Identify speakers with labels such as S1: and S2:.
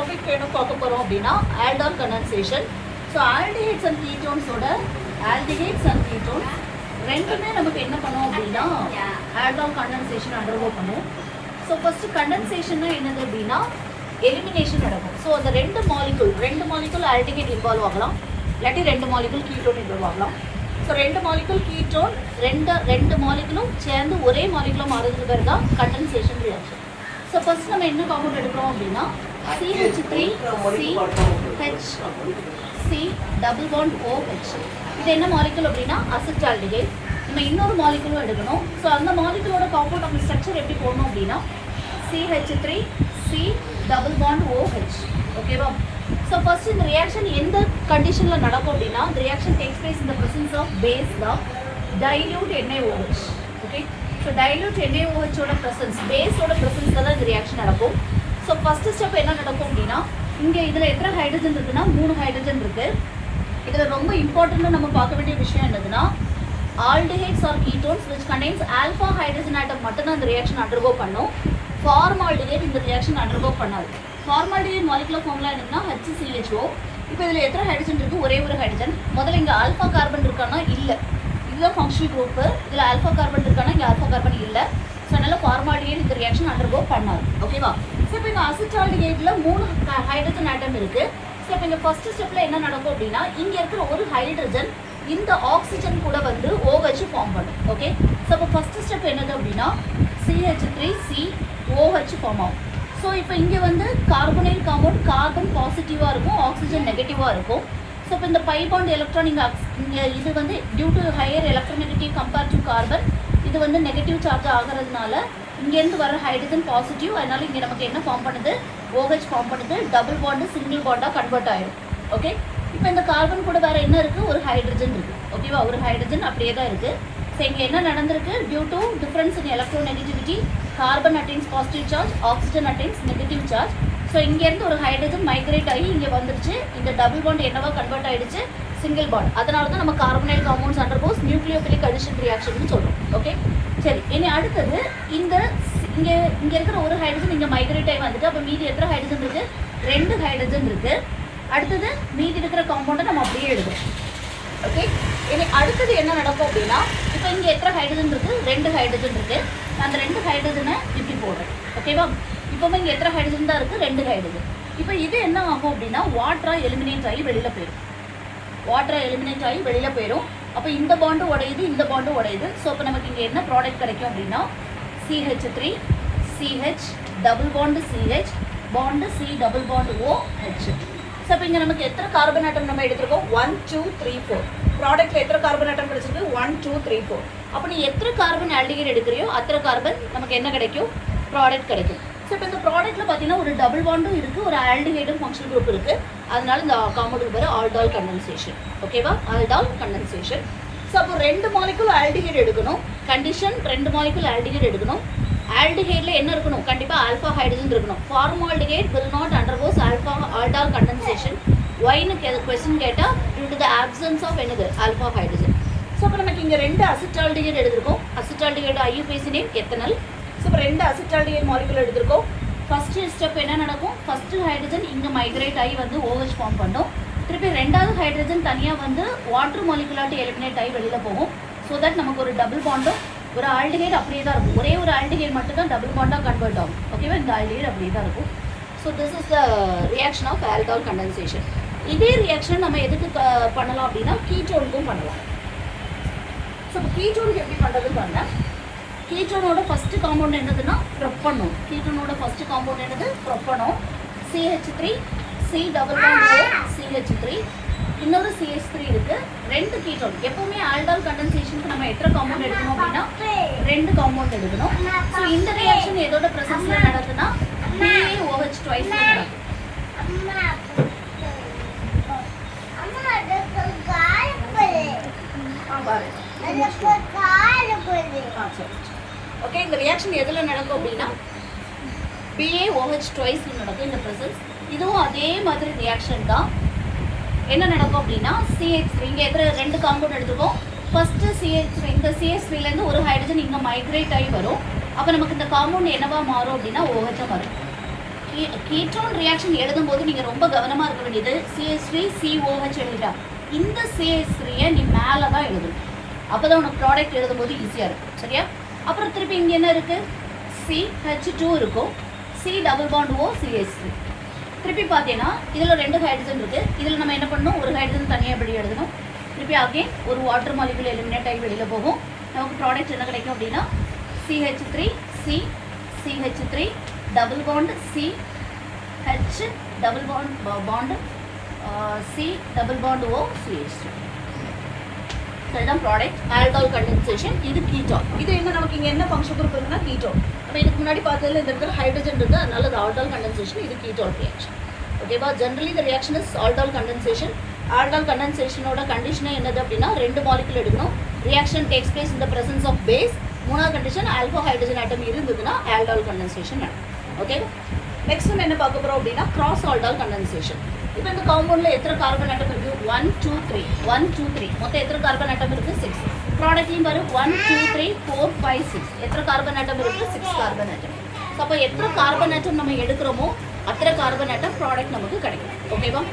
S1: Topic என்ன பார்க்க போகிறோம் அப்படின்னா aldol condensation. So aldehydes and கீட்டோன்ஸோட ஆல்டிஹைட்ஸ் அண்ட் கீட்டோன்ஸ் ரெண்டுமே நமக்கு என்ன பண்ணோம் அப்படின்னா ஆல்டால் கண்டென்சேஷன் அண்டர்கோ பண்ணும். ஸோ ஃபர்ஸ்ட் கண்டென்சேஷன்னா என்னது அப்படின்னா எலிமினேஷன் நடக்கும். ஸோ அந்த ரெண்டு மாலிகுல் ஆல்டிஹைட் இன்வால்வ் ஆகலாம், இல்லாட்டி ரெண்டு மாலிகுல் கீட்டோன் இன்வால்வ் ஆகலாம். ஸோ ரெண்டு மாலிகுல் கீட்டோன் ரெண்டு மாலிகுலும் சேர்ந்து ஒரே மாலிகுலும் மாறுறதுக்கு பேர் தான் கண்டென்சேஷன் ரியாக்ஷன். ஸோ ஃபர்ஸ்ட் நம்ம என்ன காம்பவுண்ட் எடுக்கிறோம் அப்படின்னா CH3CH டபுள் பாண்ட் OH. இது என்ன மாலிகுல் அப்படின்னா அசிட்டால்டிஹைட். நம்ம இன்னொரு மாலிகுலும் எடுக்கணும். ஸோ அந்த மாலிகுலோட காம்பவுண்ட் நம்ம ஸ்ட்ரக்சர் எப்படி போடணும் அப்படின்னா CH3C டபுள் பாண்ட் OH. ஓகேவா? ஸோ ஃபர்ஸ்ட் இந்த ரியாக்ஷன் எந்த கண்டிஷனில் நடக்கும் அப்படின்னா இந்த reaction takes place in the presence of base தான் dilute NaOH. Okay, so dilute NaOHோட ப்ரெசன்ஸ், பேஸோட ப்ரெசன்ஸில் தான் இந்த ரியாக்ஷன் நடக்கும். ஸோ ஃபஸ்ட்டு ஸ்டெப் என்ன நடக்கும் அப்படின்னா இங்கே இதில் எத்தனை ஹைட்ரஜன் இருக்குன்னா 3 ஹைட்ரஜன் இருக்குது. இதில் ரொம்ப இம்பார்ட்டண்ட்டாக நம்ம பார்க்க வேண்டிய விஷயம் என்னதுன்னா aldehydes or ketones which contains alpha hydrogen atom மட்டும்தான் இந்த ரியாக்ஷன் அண்டர்கோ பண்ணும். ஃபார்மால்டிஹைட் இந்த ரியாக்ஷன் அண்டர்கோ பண்ணாது. ஃபார்மால்டிஹைட் மாலிகுலர் ஃபார்முலா என்னன்னா HCHO. இப்போ இதில் எத்தனை ஹைட்ரஜன் இருக்குது? ஒரே ஒரு ஹைட்ரஜன். முதல்ல இங்கே ஆல்ஃபா கார்பன் இருக்கான்னா இல்லை, இதுதான் ஃபங்க்ஷனல் குரூப்பு. இதில் ஆல்ஃபா கார்பன் இருக்கான்னா இங்கே ஆல்ஃபா கார்பன் இல்லை. ஸோ அதனால் ஃபார்மால்டிஹைட் இந்த ரியாக்ஷன் அண்டர்கோ பண்ணாது. ஓகேவா? ஸோ இப்போ இங்கே அசிட்டால்டிஹைட்டில் 3 ஹைட்ரஜன் ஆட்டம் இருக்குது. ஸோ இப்போ இங்கே ஃபர்ஸ்ட் ஸ்டெப்பில் என்ன நடக்கும் அப்படின்னா இங்கே இருக்கிற ஒரு ஹைட்ரஜன் இந்த ஆக்சிஜன் கூட வந்து OH ஃபார்ம் பண்ணும். ஓகே, ஸோ இப்போ ஃபர்ஸ்ட் ஸ்டெப் என்னது அப்படின்னா CH3COH ஃபார்ம் ஆகும். ஸோ இப்போ இங்கே வந்து கார்பனைல் காம்பவுண்ட் கார்பன் பாசிட்டிவாக இருக்கும், ஆக்சிஜன் நெகட்டிவாக இருக்கும். ஸோ இப்போ இந்த பை பாண்ட் எலக்ட்ரான் இங்கே இது வந்து due to higher electronegative compare to carbon இது வந்து நெகட்டிவ் சார்ஜ் ஆகிறதுனால இங்கேருந்து வர ஹைட்ரஜன் பாசிட்டிவ், அதனால இங்கே நமக்கு என்ன ஃபார்ம் பண்ணுது? OH ஃபார்ம் பண்ணுது. டபுள் பாண்டு சிங்கிள் பாண்டாக கன்வெர்ட் ஆகிடும். ஓகே, இப்போ இந்த கார்பன் கூட வேறு என்ன இருக்குது? ஒரு ஹைட்ரஜன் இருக்குது. ஓகேவா? ஒரு ஹைட்ரஜன் அப்படியே தான் இருக்குது. ஸோ இங்கே என்ன நடந்திருக்கு? Due to difference in electronegativity carbon attains positive charge, oxygen attains negative charge. So இங்கேருந்து ஒரு ஹைட்ரஜன் மைக்ரேட் ஆகி இங்கே வந்துருச்சு. இந்த டபுள் பாண்ட் என்னவா கன்வெர்ட் ஆகிடுச்சு? Single bond. அதனால தான் நம்ம carbonyl compounds undergoes nucleophilic addition reaction சொல்கிறோம். ஓகே, சரி. இனி அடுத்தது இங்கே இருக்கிற ஒரு ஹைட்ரஜன் இங்கே மைக்ரேட் ஆகி வந்துட்டு அப்போ மீதி எத்தனை ஹைட்ரஜன் இருக்குது? 2 ஹைட்ரஜன் இருக்குது. அடுத்தது மீதி இருக்கிற காம்பவுண்டை நம்ம அப்படியே எழுதுறோம். ஓகே, இனி அடுத்தது என்ன நடக்கும் அப்படின்னா இப்போ இங்கே எத்தனை ஹைட்ரஜன் இருக்குது? 2 ஹைட்ரஜன் இருக்குது. நான் அந்த 2 ஹைட்ரஜனை இப்படி போடுறேன். ஓகேவா? இப்போவும் இங்கே எத்தனை ஹைட்ரஜன் தான் இருக்குது? 2 ஹைட்ரஜன். இப்போ இது என்ன ஆகும் அப்படின்னா வாட்டராக எலிமினேட் ஆகி வெளியில் போயிடும். அப்போ இந்த பாண்டு உடையுது, இந்த பாண்டு உடையுது. ஸோ இப்போ நமக்கு இங்கே என்ன ப்ராடக்ட் கிடைக்கும் அப்படின்னா CH3CH double bond CH bond C double bond OH. So இப்போ இங்கே நமக்கு எத்தனை கார்பன் ஆட்டம் நம்ம எடுத்திருக்கோம்? 1 2 3 4. ப்ராடக்ட்டில் எத்தனை கார்பன் ஆட்டம் கிடைச்சிருக்கு? 1 2 3 4. அப்போ நீ எத்தனை கார்பன் ஆல்டிஹைட் எடுக்கிறியோ அத்தனை கார்பன் நமக்கு என்ன கிடைக்கும்? ப்ராடக்ட் கிடைக்கும். ஸோ இப்போ இந்த ப்ராடக்ட்டில் பார்த்தீங்கன்னா ஒரு டபுள் பாண்டும் இருக்குது, ஒரு ஆல்டிஹைடும் ஃபங்க்ஷனல் குரூப் இருக்குது. அதனால இந்த காம்பவுண்டுக்கு பேர் ஆல்டால் கண்டென்சேஷன். ஓகேவா? Aldol condensation. ஸோ அப்போ 2 மாலிகுல் ஆல்டிஹைட் எடுக்கணும். கண்டிஷன் 2 மாலிகுல் ஆல்டிஹைட் எடுக்கணும். ஆல்டிஹைடில் என்ன இருக்கணும்? கண்டிப்பாக ஆல்ஃபா ஹைட்ரஜன் இருக்கணும். Formaldehyde will not undergoes aldol condensation. ஒய்னு கொஸ்டின் கேட்டால் due to the absence of என்னது? Alpha hydrogen. ஸோ அப்போ நமக்கு இங்கே 2 அசிட்டால்டிஹைட் எடுத்திருக்கோம். Acetaldehyde IUPAC name ethanal. So இப்போ 2 அசிட்டால்டிஹைட் மாலிகுல் எடுத்திருக்கோம். ஃபஸ்ட்டு ஸ்டெப் என்ன நடக்கும்? ஃபஸ்ட்டு ஹைட்ரஜன் இங்கே மைக்ரேட் ஆகி வந்து OH ஃபார்ம் பண்ணும். திருப்பி 2வது ஹைட்ரஜன் தனியாக வந்து வாட்டர் மாலிகுலாட்டி எலிமினேட் ஆகி வெளியில் போகும். ஸோ தட் நமக்கு ஒரு டபுள் பாண்டும் ஒரு ஆல்டிஹைட் அப்படியே தான் இருக்கும். ஒரே ஒரு ஆல்டிஹைட் மட்டும் தான் டபுள் பாண்டாக கன்வெர்ட் ஆகும். ஓகேவா? இந்த ஆல்டிஹைட் அப்படியே தான் இருக்கும். So this is the reaction of aldol condensation. இதே ரியாக்ஷன் நம்ம எதுக்கு பண்ணலாம் அப்படின்னா கீட்டோனுக்கும் பண்ணலாம். ஸோ இப்போ கீட்டோனுக்கு எப்படி பண்ணுறதுன்னு பாருங்கள். கீட்டோனோட ஃபஸ்ட்டு காம்பவுண்ட் என்னதுன்னா ப்ரொப்பனோ. கீட்டோனோட ஃபஸ்ட்டு காம்பவுண்ட் என்னது? ப்ரொப்பனோ. CH3C டபுள் பாண்ட் CH3 இன்னொரு CH3 இருக்குது. 2 கீட்டோன். எப்போவுமே ஆல்டால் கண்டென்சேஷனுக்கு நம்ம எத்தனை காம்பவுண்ட் எடுக்கணும் அப்படின்னா 2 காம்பவுண்ட் எடுக்கணும். ஸோ இந்த ரியாக்ஷன் எதோட ப்ரெசன்ஸில் நடக்குதுன்னா BaOH ட்வைஸ் நடக்கும். ஓகே, இந்த ரியாக்ஷன் எதில் நடக்கும் அப்படின்னா BaOH ட்வைஸ் நடக்கும் இந்த ப்ரெசன்ஸ். இதுவும் அதே மாதிரி ரியாக்ஷன் தான். என்ன நடக்கும் அப்படின்னா CH3 இங்கே எதிர 2 காம்பவுண்ட் எடுத்துக்கோம். ஃபஸ்ட்டு CH3 இந்த CH3லேருந்து ஒரு ஹைட்ரஜன் இங்கே மைக்ரேட் ஆகி வரும். அப்போ நமக்கு இந்த காம்பவுண்ட் என்னவா மாறும் அப்படின்னா OH மாறும். கீட்டோன் ரியாக்ஷன் எழுதும்போது நீங்கள் ரொம்ப கவனமாக இருக்க வேண்டியது CH3 COH எழுதிட்டா இந்த CH3-யை நீ மேலே தான் எழுதணும். அப்போ தான் உனக்கு ப்ராடக்ட் எழுதும்போது ஈஸியாக இருக்கும். சரியா? அப்புறம் திருப்பி இங்கே என்ன இருக்குது? CH2 இருக்கும், C double bond O CH3. திருப்பி பார்த்தீங்கன்னா இதில் 2 ஹைட்ரஜன் இருக்குது. இதில் நம்ம என்ன பண்ணணும்? ஒரு ஹைட்ரஜன் தனியாக எப்படி எழுதணும்? திருப்பி அகெயின் ஒரு வாட்டர் மாலிகுல் எலிமினேட் ஆகி வெளியில் போகும். நமக்கு ப்ராடக்ட் என்ன கிடைக்கும் அப்படின்னா CH3 C CH3 double bond C H double bond C double bond O CH3. இதுதான் ப்ராடக்ட். Aldol condensation. இது கீட்டோன். இது என்ன நமக்கு இங்கே என்ன ஃபங்க்ஷன் குரூப் இருக்குன்னா கீட்டோன். நம்ம இதுக்கு முன்னாடி பார்த்ததுல இந்த இருக்கிற ஹைட்ரஜன் இருக்குது, அதனால அது ஆல்டால் கண்டென்சேஷன். இது கீட்டோன் ரியாக்ஷன். ஓகேவா? ஜென்ரலி இந்த reaction is aldol condensation. Aldol கண்டென்சேஷனோட கண்டிஷனே என்னது அப்படின்னா 2 மாலிகுல் எடுக்கணும். Reaction takes place in the presence of base. மூணாவது கண்டிஷன் ஆல்ஃபா ஹைட்ரஜன் ஆட்டம் இருந்ததுன்னா ஆல்டால் கண்டென்சேஷன் நடக்கும். ஓகே, நெக்ஸ்ட் நம்ம என்ன பார்க்க போகிறோம் அப்படின்னா கிராஸ் ஆல்டால் கண்டென்சேஷன். இப்போ இந்த காம்பவுண்டில் எத்தனை கார்பன் ஆட்டம் இருக்குது? 1 2 3 1 2 3. மொத்தம் எத்தனை கார்பன் ஆட்டம் இருக்குது? 6. ப்ராடக்ட்லையும் பாரு 1 2 3 4 5 6. எத்தனை கார்பன் ஆட்டம் இருக்குது? 6 கார்பன் ஆட்டம். ஸோ அப்போ எத்தனை கார்பன் ஆட்டம் நம்ம எடுக்கிறோமோ அத்தனை கார்பன் ஆட்டம் ப்ராடக்ட் நமக்கு கிடைக்கும். ஓகேவா?